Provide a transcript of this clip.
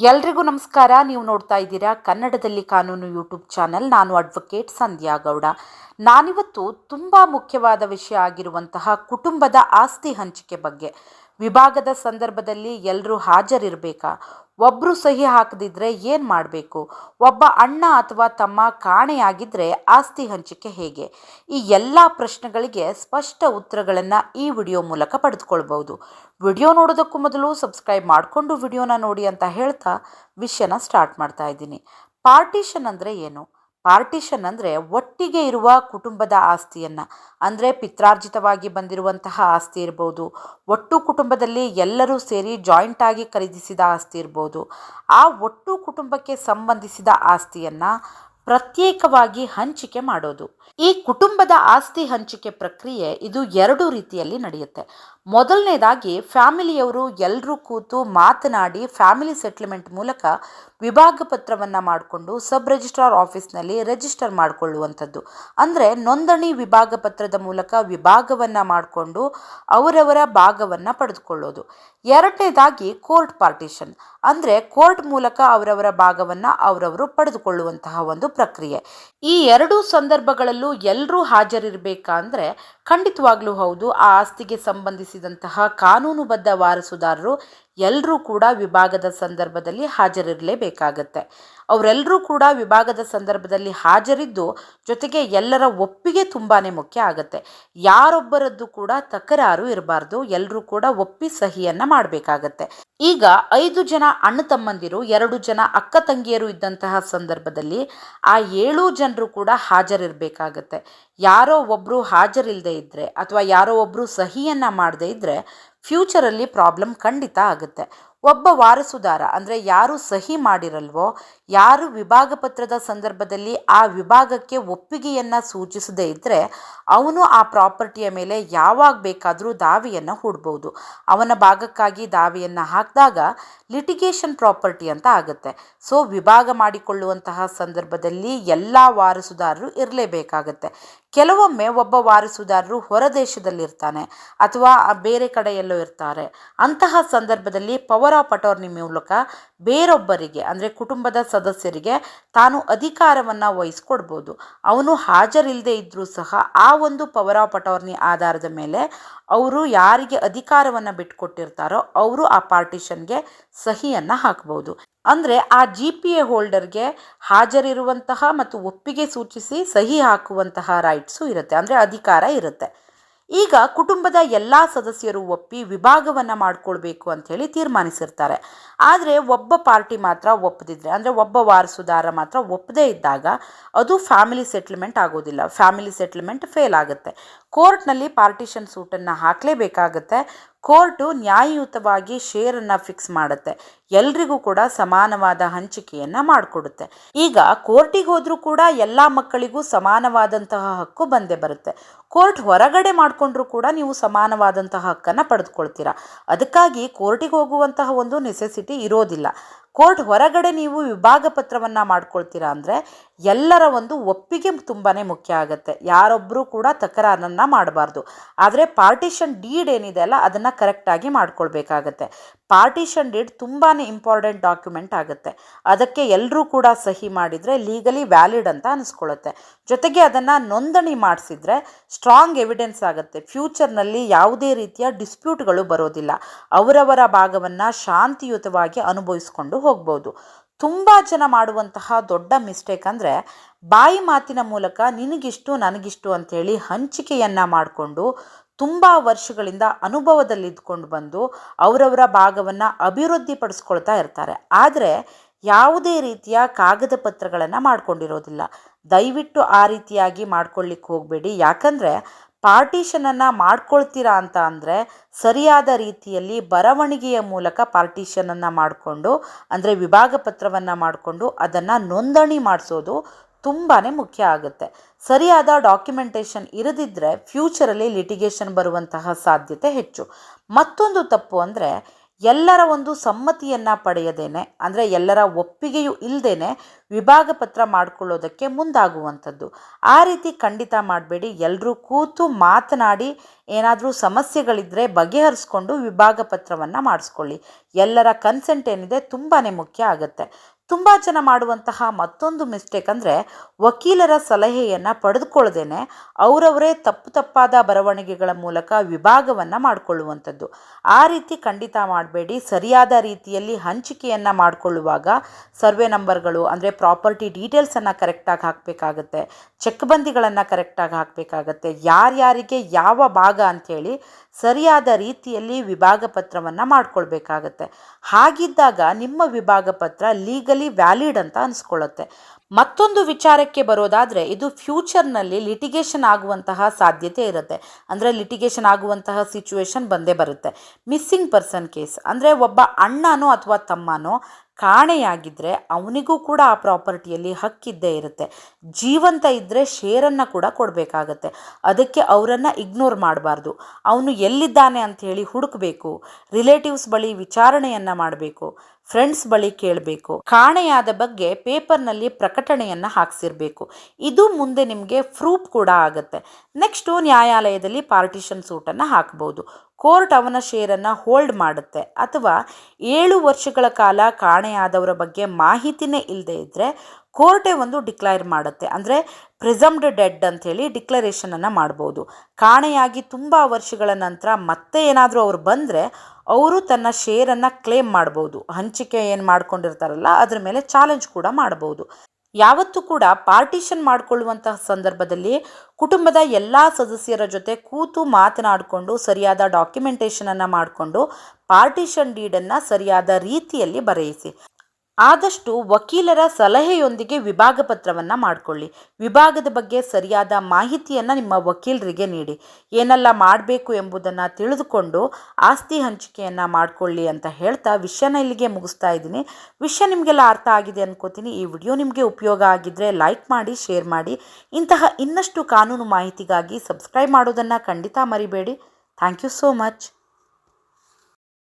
ಎಲ್ರಿಗೂ ನಮಸ್ಕಾರ. ನೀವು ನೋಡ್ತಾ ಇದ್ದೀರಾ ಕನ್ನಡದಲ್ಲಿ ಕಾನೂನು ಯೂಟ್ಯೂಬ್ ಚಾನೆಲ್. ನಾನು ಅಡ್ವೊಕೇಟ್ ಸಂಧ್ಯಾ ಗೌಡ. ನಾನಿವತ್ತು ತುಂಬ ಮುಖ್ಯವಾದ ವಿಷಯ ಆಗಿರುವಂತಹ ಕುಟುಂಬದ ಆಸ್ತಿ ಹಂಚಿಕೆ ಬಗ್ಗೆ. ವಿಭಾಗದ ಸಂದರ್ಭದಲ್ಲಿ ಎಲ್ಲರೂ ಹಾಜರಿರಬೇಕಾ? ಒಬ್ಬರು ಸಹಿ ಹಾಕದಿದ್ರೆ ಏನು ಮಾಡಬೇಕು? ಒಬ್ಬ ಅಣ್ಣ ಅಥವಾ ತಮ್ಮ ಕಾಣೆಯಾಗಿದ್ದರೆ ಆಸ್ತಿ ಹಂಚಿಕೆ ಹೇಗೆ? ಈ ಎಲ್ಲ ಪ್ರಶ್ನೆಗಳಿಗೆ ಸ್ಪಷ್ಟ ಉತ್ತರಗಳನ್ನು ಈ ವಿಡಿಯೋ ಮೂಲಕ ಪಡೆದುಕೊಳ್ಬಹುದು. ವಿಡಿಯೋ ನೋಡೋದಕ್ಕೂ ಮೊದಲು ಸಬ್ಸ್ಕ್ರೈಬ್ ಮಾಡಿಕೊಂಡು ವಿಡಿಯೋನ ನೋಡಿ ಅಂತ ಹೇಳ್ತಾ ವಿಷಯನ ಸ್ಟಾರ್ಟ್ ಮಾಡ್ತಾ ಇದ್ದೀನಿ. ಪಾರ್ಟಿಷನ್ ಅಂದರೆ ಏನು? ಪಾರ್ಟಿಷನ್ ಅಂದರೆ ಒಟ್ಟಿಗೆ ಇರುವ ಕುಟುಂಬದ ಆಸ್ತಿಯನ್ನು, ಅಂದರೆ ಪಿತ್ರಾರ್ಜಿತವಾಗಿ ಬಂದಿರುವಂತಹ ಆಸ್ತಿ ಇರ್ಬೋದು, ಒಟ್ಟು ಕುಟುಂಬದಲ್ಲಿ ಎಲ್ಲರೂ ಸೇರಿ ಜಾಯಿಂಟ್ ಆಗಿ ಖರೀದಿಸಿದ ಆಸ್ತಿ ಇರ್ಬೋದು, ಆ ಒಟ್ಟು ಕುಟುಂಬಕ್ಕೆ ಸಂಬಂಧಿಸಿದ ಆಸ್ತಿಯನ್ನು ಪ್ರತ್ಯೇಕವಾಗಿ ಹಂಚಿಕೆ ಮಾಡೋದು. ಈ ಕುಟುಂಬದ ಆಸ್ತಿ ಹಂಚಿಕೆ ಪ್ರಕ್ರಿಯೆ ಇದು ಎರಡು ರೀತಿಯಲ್ಲಿ ನಡೆಯುತ್ತೆ. ಮೊದಲನೇದಾಗಿ ಫ್ಯಾಮಿಲಿಯವರು ಎಲ್ಲರೂ ಕೂತು ಮಾತನಾಡಿ ಫ್ಯಾಮಿಲಿ ಸೆಟ್ಲ್ಮೆಂಟ್ ಮೂಲಕ ವಿಭಾಗ ಪತ್ರವನ್ನು ಮಾಡಿಕೊಂಡು ಸಬ್ ರಿಜಿಸ್ಟ್ರಾರ್ ಆಫೀಸ್ನಲ್ಲಿ ರಿಜಿಸ್ಟರ್ ಮಾಡಿಕೊಳ್ಳುವಂಥದ್ದು. ಅಂದರೆ ನೋಂದಣಿ ವಿಭಾಗ ಪತ್ರದ ಮೂಲಕ ವಿಭಾಗವನ್ನು ಮಾಡಿಕೊಂಡು ಅವರವರ ಭಾಗವನ್ನು ಪಡೆದುಕೊಳ್ಳೋದು. ಎರಡನೇದಾಗಿ ಕೋರ್ಟ್ ಪಾರ್ಟಿಷನ್, ಅಂದರೆ ಕೋರ್ಟ್ ಮೂಲಕ ಅವರವರ ಭಾಗವನ್ನು ಅವರವರು ಪಡೆದುಕೊಳ್ಳುವಂತಹ ಒಂದು ಪ್ರಕ್ರಿಯೆ. ಈ ಎರಡೂ ಸಂದರ್ಭಗಳಲ್ಲೂ ಎಲ್ಲರೂ ಹಾಜರಿರಬೇಕಾ ಅಂದರೆ ಖಂಡಿತವಾಗ್ಲೂ ಹೌದು. ಆ ಆಸ್ತಿಗೆ ಸಂಬಂಧಿಸಿದಂತಹ ಕಾನೂನುಬದ್ಧ ವಾರಸುದಾರರು ಎಲ್ಲರೂ ಕೂಡ ವಿಭಾಗದ ಸಂದರ್ಭದಲ್ಲಿ ಹಾಜರಿರಲೇಬೇಕಾಗತ್ತೆ. ಅವರೆಲ್ಲರೂ ಕೂಡ ವಿಭಾಗದ ಸಂದರ್ಭದಲ್ಲಿ ಹಾಜರಿದ್ದು ಜೊತೆಗೆ ಎಲ್ಲರ ಒಪ್ಪಿಗೆ ತುಂಬಾ ಮುಖ್ಯ ಆಗುತ್ತೆ. ಯಾರೊಬ್ಬರದ್ದು ಕೂಡ ತಕರಾರು ಇರಬಾರ್ದು, ಎಲ್ಲರೂ ಕೂಡ ಒಪ್ಪಿ ಸಹಿಯನ್ನು ಮಾಡಬೇಕಾಗತ್ತೆ. ಈಗ 5 ಜನ ಅಣ್ಣ ತಮ್ಮಂದಿರು, 2 ಜನ ಅಕ್ಕ ತಂಗಿಯರು ಇದ್ದಂತಹ ಸಂದರ್ಭದಲ್ಲಿ ಆ 7 ಜನರು ಕೂಡ ಹಾಜರಿರಬೇಕಾಗತ್ತೆ. ಯಾರೋ ಒಬ್ಬರು ಹಾಜರಿಲ್ಲದೆ ಇದ್ದರೆ ಅಥವಾ ಯಾರೋ ಒಬ್ಬರು ಸಹಿಯನ್ನು ಮಾಡದೇ ಇದ್ದರೆ ಫ್ಯೂಚರಲ್ಲಿ ಪ್ರಾಬ್ಲಮ್ ಖಂಡಿತ ಆಗುತ್ತೆ. ಒಬ್ಬ ವಾರಸುದಾರ ಅಂದರೆ ಯಾರು ಸಹಿ ಮಾಡಿರಲ್ವೋ, ಯಾರು ವಿಭಾಗ ಪತ್ರದ ಸಂದರ್ಭದಲ್ಲಿ ಆ ವಿಭಾಗಕ್ಕೆ ಒಪ್ಪಿಗೆಯನ್ನು ಸೂಚಿಸದೇ ಇದ್ದರೆ ಅವನು ಆ ಪ್ರಾಪರ್ಟಿಯ ಮೇಲೆ ಯಾವಾಗ ಬೇಕಾದರೂ ದಾವೆಯನ್ನು ಹೂಡ್ಬೋದು. ಅವನ ಭಾಗಕ್ಕಾಗಿ ದಾವೆಯನ್ನು ಹಾಕಿದಾಗ ಲಿಟಿಗೇಷನ್ ಪ್ರಾಪರ್ಟಿ ಅಂತ ಆಗುತ್ತೆ. ಸೊ ವಿಭಾಗ ಮಾಡಿಕೊಳ್ಳುವಂತಹ ಸಂದರ್ಭದಲ್ಲಿ ಎಲ್ಲ ವಾರಸುದಾರರು ಇರಲೇಬೇಕಾಗತ್ತೆ. ಕೆಲವೊಮ್ಮೆ ಒಬ್ಬ ವಾರಸುದಾರರು ಹೊರದೇಶದಲ್ಲಿರ್ತಾನೆ ಅಥವಾ ಬೇರೆ ಕಡೆಯಲ್ಲೋ ಇರ್ತಾರೆ. ಅಂತಹ ಸಂದರ್ಭದಲ್ಲಿ ಪವರ್ ಆಫ್ ಅಟಾರ್ನಿ ಮೂಲಕ ಬೇರೊಬ್ಬರಿಗೆ ಅಂದರೆ ಕುಟುಂಬದ ಸದಸ್ಯರಿಗೆ ತಾನು ಅಧಿಕಾರವನ್ನು ವಹಿಸ್ಕೊಡ್ಬೋದು. ಅವನು ಹಾಜರಿಲ್ಲದೆ ಇದ್ದರೂ ಸಹ ಆ ಒಂದು ಪವರ್ ಆಫ್ ಅಟಾರ್ನಿ ಆಧಾರದ ಮೇಲೆ ಅವರು ಯಾರಿಗೆ ಅಧಿಕಾರವನ್ನು ಬಿಟ್ಟುಕೊಟ್ಟಿರ್ತಾರೋ ಅವರು ಆ ಪಾರ್ಟಿಷನ್ಗೆ ಸಹಿಯನ್ನು ಹಾಕ್ಬೋದು. ಅಂದರೆ ಆ GPA ಹೋಲ್ಡರ್ಗೆ ಹಾಜರಿರುವಂತಹ ಮತ್ತು ಒಪ್ಪಿಗೆ ಸೂಚಿಸಿ ಸಹಿ ಹಾಕುವಂತಹ ರೈಟ್ಸು ಇರುತ್ತೆ, ಅಂದರೆ ಅಧಿಕಾರ ಇರುತ್ತೆ. ಈಗ ಕುಟುಂಬದ ಎಲ್ಲ ಸದಸ್ಯರು ಒಪ್ಪಿ ವಿಭಾಗವನ್ನು ಮಾಡಿಕೊಳ್ಬೇಕು ಅಂಥೇಳಿ ತೀರ್ಮಾನಿಸಿರ್ತಾರೆ. ಆದರೆ ಒಬ್ಬ ಪಾರ್ಟಿ ಮಾತ್ರ ಒಪ್ಪದಿದ್ರೆ, ಅಂದರೆ ಒಬ್ಬ ವಾರಸುದಾರ ಮಾತ್ರ ಒಪ್ಪದೇ ಇದ್ದಾಗ ಅದು ಫ್ಯಾಮಿಲಿ ಸೆಟ್ಲ್ಮೆಂಟ್ ಆಗೋದಿಲ್ಲ. ಫ್ಯಾಮಿಲಿ ಸೆಟ್ಲ್ಮೆಂಟ್ ಫೇಲ್ ಆಗುತ್ತೆ. ಕೋರ್ಟ್ನಲ್ಲಿ ಪಾರ್ಟಿಷನ್ ಸೂಟನ್ನು ಹಾಕಲೇಬೇಕಾಗತ್ತೆ. ಕೋರ್ಟು ನ್ಯಾಯಯುತವಾಗಿ ಶೇರನ್ನು ಫಿಕ್ಸ್ ಮಾಡುತ್ತೆ, ಎಲ್ರಿಗೂ ಕೂಡ ಸಮಾನವಾದ ಹಂಚಿಕೆಯನ್ನು ಮಾಡಿಕೊಡುತ್ತೆ. ಈಗ ಕೋರ್ಟಿಗೆ ಹೋದರೂ ಕೂಡ ಎಲ್ಲ ಮಕ್ಕಳಿಗೂ ಸಮಾನವಾದಂತಹ ಹಕ್ಕು ಬಂದೇ ಬರುತ್ತೆ. ಕೋರ್ಟ್ ಹೊರಗಡೆ ಮಾಡಿಕೊಂಡ್ರೂ ಕೂಡ ನೀವು ಸಮಾನವಾದಂತಹ ಹಕ್ಕನ್ನು ಪಡೆದುಕೊಳ್ತೀರಾ. ಅದಕ್ಕಾಗಿ ಕೋರ್ಟಿಗೆ ಹೋಗುವಂತಹ ಒಂದು ನೆಸೆಸಿಟಿ ಇರೋದಿಲ್ಲ. ಕೋರ್ಟ್ ಹೊರಗಡೆ ನೀವು ವಿಭಾಗ ಪತ್ರವನ್ನು ಮಾಡ್ಕೊಳ್ತೀರಾ ಅಂದರೆ ಎಲ್ಲರ ಒಂದು ಒಪ್ಪಿಗೆ ತುಂಬಾ ಮುಖ್ಯ ಆಗುತ್ತೆ. ಯಾರೊಬ್ಬರೂ ಕೂಡ ತಕರಾರನ್ನು ಮಾಡಬಾರ್ದು. ಆದರೆ ಪಾರ್ಟಿಷನ್ ಡೀಡ್ ಏನಿದೆ ಅಲ್ಲ ಅದನ್ನು ಕರೆಕ್ಟಾಗಿ ಮಾಡ್ಕೊಳ್ಬೇಕಾಗತ್ತೆ. ಪಾರ್ಟಿಷನ್ ಡೀಡ್ ತುಂಬಾ ಇಂಪಾರ್ಟೆಂಟ್ ಡಾಕ್ಯುಮೆಂಟ್ ಆಗುತ್ತೆ. ಅದಕ್ಕೆ ಎಲ್ಲರೂ ಕೂಡ ಸಹಿ ಮಾಡಿದರೆ ಲೀಗಲಿ ವ್ಯಾಲಿಡ್ ಅಂತ ಅನಿಸ್ಕೊಳ್ಳುತ್ತೆ. ಜೊತೆಗೆ ಅದನ್ನು ನೋಂದಣಿ ಮಾಡಿಸಿದ್ರೆ ಸ್ಟ್ರಾಂಗ್ ಎವಿಡೆನ್ಸ್ ಆಗುತ್ತೆ. ಫ್ಯೂಚರ್ನಲ್ಲಿ ಯಾವುದೇ ರೀತಿಯ ಡಿಸ್ಪ್ಯೂಟ್ಗಳು ಬರೋದಿಲ್ಲ. ಅವರವರ ಭಾಗವನ್ನು ಶಾಂತಿಯುತವಾಗಿ ಅನುಭವಿಸ್ಕೊಂಡು ಹೋಗ್ಬೋದು. ತುಂಬ ಜನ ಮಾಡುವಂತಹ ದೊಡ್ಡ ಮಿಸ್ಟೇಕ್ ಅಂದರೆ ಬಾಯಿ ಮಾತಿನ ಮೂಲಕ ನಿನಗಿಷ್ಟು ನನಗಿಷ್ಟು ಅಂಥೇಳಿ ಹಂಚಿಕೆಯನ್ನು ಮಾಡಿಕೊಂಡು ತುಂಬ ವರ್ಷಗಳಿಂದ ಅನುಭವದಲ್ಲಿ ಇದ್ಕೊಂಡು ಬಂದು ಅವರವರ ಭಾಗವನ್ನು ಅಭಿವೃದ್ಧಿಪಡಿಸ್ಕೊಳ್ತಾ ಇರ್ತಾರೆ. ಆದರೆ ಯಾವುದೇ ರೀತಿಯ ಕಾಗದ ಪತ್ರಗಳನ್ನು ಮಾಡ್ಕೊಂಡಿರೋದಿಲ್ಲ. ದಯವಿಟ್ಟು ಆ ರೀತಿಯಾಗಿ ಮಾಡ್ಕೊಳ್ಳಿಕ್ಕೆ ಹೋಗಬೇಡಿ. ಯಾಕಂದರೆ ಪಾರ್ಟಿಷನನ್ನು ಮಾಡ್ಕೊಳ್ತೀರಾ ಅಂತ ಅಂದರೆ ಸರಿಯಾದ ರೀತಿಯಲ್ಲಿ ಬರವಣಿಗೆಯ ಮೂಲಕ ಪಾರ್ಟಿಷನನ್ನು ಮಾಡಿಕೊಂಡು, ಅಂದರೆ ವಿಭಾಗ ಪತ್ರವನ್ನು ಮಾಡಿಕೊಂಡು ಅದನ್ನು ನೋಂದಣಿ ಮಾಡಿಸೋದು ತುಂಬಾ ಮುಖ್ಯ ಆಗುತ್ತೆ. ಸರಿಯಾದ ಡಾಕ್ಯುಮೆಂಟೇಷನ್ ಇರದಿದ್ದರೆ ಫ್ಯೂಚರಲ್ಲಿ ಲಿಟಿಗೇಷನ್ ಬರುವಂತಹ ಸಾಧ್ಯತೆ ಹೆಚ್ಚು. ಮತ್ತೊಂದು ತಪ್ಪು ಅಂದರೆ ಎಲ್ಲರ ಒಂದು ಸಮ್ಮತಿಯನ್ನು ಪಡೆಯದೇನೆ, ಅಂದರೆ ಎಲ್ಲರ ಒಪ್ಪಿಗೆಯೂ ಇಲ್ಲದೇನೆ ವಿಭಾಗ ಪತ್ರ ಮಾಡಿಕೊಳ್ಳೋದಕ್ಕೆ ಮುಂದಾಗುವಂಥದ್ದು. ಆ ರೀತಿ ಖಂಡಿತ ಮಾಡಬೇಡಿ. ಎಲ್ಲರೂ ಕೂತು ಮಾತನಾಡಿ ಏನಾದರೂ ಸಮಸ್ಯೆಗಳಿದ್ದರೆ ಬಗೆಹರಿಸ್ಕೊಂಡು ವಿಭಾಗ ಪತ್ರವನ್ನು ಮಾಡಿಸ್ಕೊಳ್ಳಿ. ಎಲ್ಲರ ಕನ್ಸೆಂಟ್ ಏನಿದೆ ತುಂಬಾ ಮುಖ್ಯ ಆಗುತ್ತೆ. ತುಂಬ ಜನ ಮಾಡುವಂತಹ ಮತ್ತೊಂದು ಮಿಸ್ಟೇಕ್ ಅಂದರೆ ವಕೀಲರ ಸಲಹೆಯನ್ನು ಪಡೆದುಕೊಳ್ಳದೇನೆ ಅವರವರೇ ತಪ್ಪಾದ ಬರವಣಿಗೆಗಳ ಮೂಲಕ ವಿಭಾಗವನ್ನು ಮಾಡಿಕೊಳ್ಳುವಂಥದ್ದು. ಆ ರೀತಿ ಖಂಡಿತ ಮಾಡಬೇಡಿ. ಸರಿಯಾದ ರೀತಿಯಲ್ಲಿ ಹಂಚಿಕೆಯನ್ನು ಮಾಡಿಕೊಳ್ಳುವಾಗ ಸರ್ವೆ ನಂಬರ್ಗಳು ಅಂದರೆ ಪ್ರಾಪರ್ಟಿ ಡೀಟೇಲ್ಸನ್ನು ಕರೆಕ್ಟಾಗಿ ಹಾಕಬೇಕಾಗತ್ತೆ, ಚೆಕ್ ಬಂದಿಗಳನ್ನು ಕರೆಕ್ಟಾಗಿ ಹಾಕಬೇಕಾಗತ್ತೆ, ಯಾರ್ಯಾರಿಗೆ ಯಾವ ಭಾಗ ಅಂಥೇಳಿ ಸರಿಯಾದ ರೀತಿಯಲ್ಲಿ ವಿಭಾಗ ಪತ್ರವನ್ನು ಮಾಡಿಕೊಳ್ಬೇಕಾಗತ್ತೆ. ಹಾಗಿದ್ದಾಗ ನಿಮ್ಮ ವಿಭಾಗ ಪತ್ರ ಲೀಗಲಿ ವ್ಯಾಲಿಡ್ ಅಂತ ಅನಿಸ್ಕೊಳ್ಳುತ್ತೆ. ಮತ್ತೊಂದು ವಿಚಾರಕ್ಕೆ ಬರೋದಾದರೆ, ಇದು ಫ್ಯೂಚರ್ನಲ್ಲಿ ಲಿಟಿಗೇಷನ್ ಆಗುವಂತಹ ಸಾಧ್ಯತೆ ಇರುತ್ತೆ. ಅಂದರೆ ಲಿಟಿಗೇಷನ್ ಆಗುವಂತಹ ಸಿಚುವೇಶನ್ ಬಂದೇ ಬರುತ್ತೆ. ಮಿಸ್ಸಿಂಗ್ ಪರ್ಸನ್ ಕೇಸ್ ಅಂದರೆ ಒಬ್ಬ ಅಣ್ಣನೋ ಅಥವಾ ತಮ್ಮನೋ ಕಾಣೆಯಾಗಿದ್ದರೆ ಅವನಿಗೂ ಕೂಡ ಆ ಪ್ರಾಪರ್ಟಿಯಲ್ಲಿ ಹಕ್ಕಿದ್ದೇ ಇರುತ್ತೆ. ಜೀವಂತ ಇದ್ದರೆ ಶೇರನ್ನು ಕೂಡ ಕೊಡಬೇಕಾಗತ್ತೆ. ಅದಕ್ಕೆ ಅವರನ್ನು ಇಗ್ನೋರ್ ಮಾಡಬಾರ್ದು. ಅವನು ಎಲ್ಲಿದ್ದಾನೆ ಅಂಥೇಳಿ ಹುಡುಕಬೇಕು, ರಿಲೇಟಿವ್ಸ್ ಬಳಿ ವಿಚಾರಣೆಯನ್ನು ಮಾಡಬೇಕು, ಫ್ರೆಂಡ್ಸ್ ಬಳಿ ಕೇಳಬೇಕು, ಕಾಣೆಯಾದ ಬಗ್ಗೆ ಪೇಪರ್ನಲ್ಲಿ ಪ್ರಕಟಣೆಯನ್ನು ಹಾಕ್ಸಿರ್ಬೇಕು. ಇದು ಮುಂದೆ ನಿಮಗೆ ಪ್ರೂಫ್ ಕೂಡ ಆಗುತ್ತೆ. ನೆಕ್ಸ್ಟು ನ್ಯಾಯಾಲಯದಲ್ಲಿ ಪಾರ್ಟಿಷನ್ ಸೂಟನ್ನು ಹಾಕ್ಬೋದು. ಕೋರ್ಟ್ ಅವನ ಶೇರನ್ನು ಹೋಲ್ಡ್ ಮಾಡುತ್ತೆ. ಅಥವಾ 7 ವರ್ಷಗಳ ಕಾಲ ಕಾಣೆಯಾದವರ ಬಗ್ಗೆ ಮಾಹಿತಿನೇ ಇಲ್ಲದೆ ಇದ್ದರೆ ಕೋರ್ಟೇ ಒಂದು ಡಿಕ್ಲೇರ್ ಮಾಡುತ್ತೆ. ಅಂದರೆ ಪ್ರಿಸಮ್ಡ್ ಡೆಡ್ ಅಂಥೇಳಿ ಡಿಕ್ಲರೇಷನನ್ನು ಮಾಡ್ಬೋದು. ಕಾಣೆಯಾಗಿ ತುಂಬ ವರ್ಷಗಳ ನಂತರ ಮತ್ತೆ ಏನಾದರೂ ಅವ್ರು ಬಂದರೆ ಅವರು ತನ್ನ ಶೇರನ್ನು ಕ್ಲೇಮ್ ಮಾಡ್ಬೋದು. ಹಂಚಿಕೆ ಏನು ಮಾಡ್ಕೊಂಡಿರ್ತಾರಲ್ಲ ಅದ್ರ ಮೇಲೆ ಚಾಲೆಂಜ್ ಕೂಡ ಮಾಡ್ಬೋದು. ಯಾವತ್ತೂ ಕೂಡ ಪಾರ್ಟಿಷನ್ ಮಾಡಿಕೊಳ್ಳುವಂತಹ ಸಂದರ್ಭದಲ್ಲಿ ಕುಟುಂಬದ ಎಲ್ಲ ಸದಸ್ಯರ ಜೊತೆ ಕೂತು ಮಾತನಾಡಿಕೊಂಡು ಸರಿಯಾದ ಡಾಕ್ಯುಮೆಂಟೇಷನನ್ನು ಮಾಡಿಕೊಂಡು ಪಾರ್ಟಿಷನ್ ಡೀಡನ್ನು ಸರಿಯಾದ ರೀತಿಯಲ್ಲಿ ಬರೆಯಿಸಿ. ಆದಷ್ಟು ವಕೀಲರ ಸಲಹೆಯೊಂದಿಗೆ ವಿಭಾಗ ಪತ್ರವನ್ನು ಮಾಡಿಕೊಳ್ಳಿ. ವಿಭಾಗದ ಬಗ್ಗೆ ಸರಿಯಾದ ಮಾಹಿತಿಯನ್ನು ನಿಮ್ಮ ವಕೀಲರಿಗೆ ನೀಡಿ. ಏನೆಲ್ಲ ಮಾಡಬೇಕು ಎಂಬುದನ್ನು ತಿಳಿದುಕೊಂಡು ಆಸ್ತಿ ಹಂಚಿಕೆಯನ್ನು ಮಾಡಿಕೊಳ್ಳಿ ಅಂತ ಹೇಳ್ತಾ ವಿಷಯನ ಇಲ್ಲಿಗೆ ಮುಗಿಸ್ತಾ ಇದ್ದೀನಿ. ವಿಷಯ ನಿಮಗೆಲ್ಲ ಅರ್ಥ ಆಗಿದೆ ಅನ್ಕೋತೀನಿ. ಈ ವಿಡಿಯೋ ನಿಮಗೆ ಉಪಯೋಗ ಆಗಿದ್ದರೆ ಲೈಕ್ ಮಾಡಿ, ಶೇರ್ ಮಾಡಿ. ಇಂತಹ ಇನ್ನಷ್ಟು ಕಾನೂನು ಮಾಹಿತಿಗಾಗಿ ಸಬ್ಸ್ಕ್ರೈಬ್ ಮಾಡೋದನ್ನು ಖಂಡಿತ ಮರಿಬೇಡಿ. Thank you so much.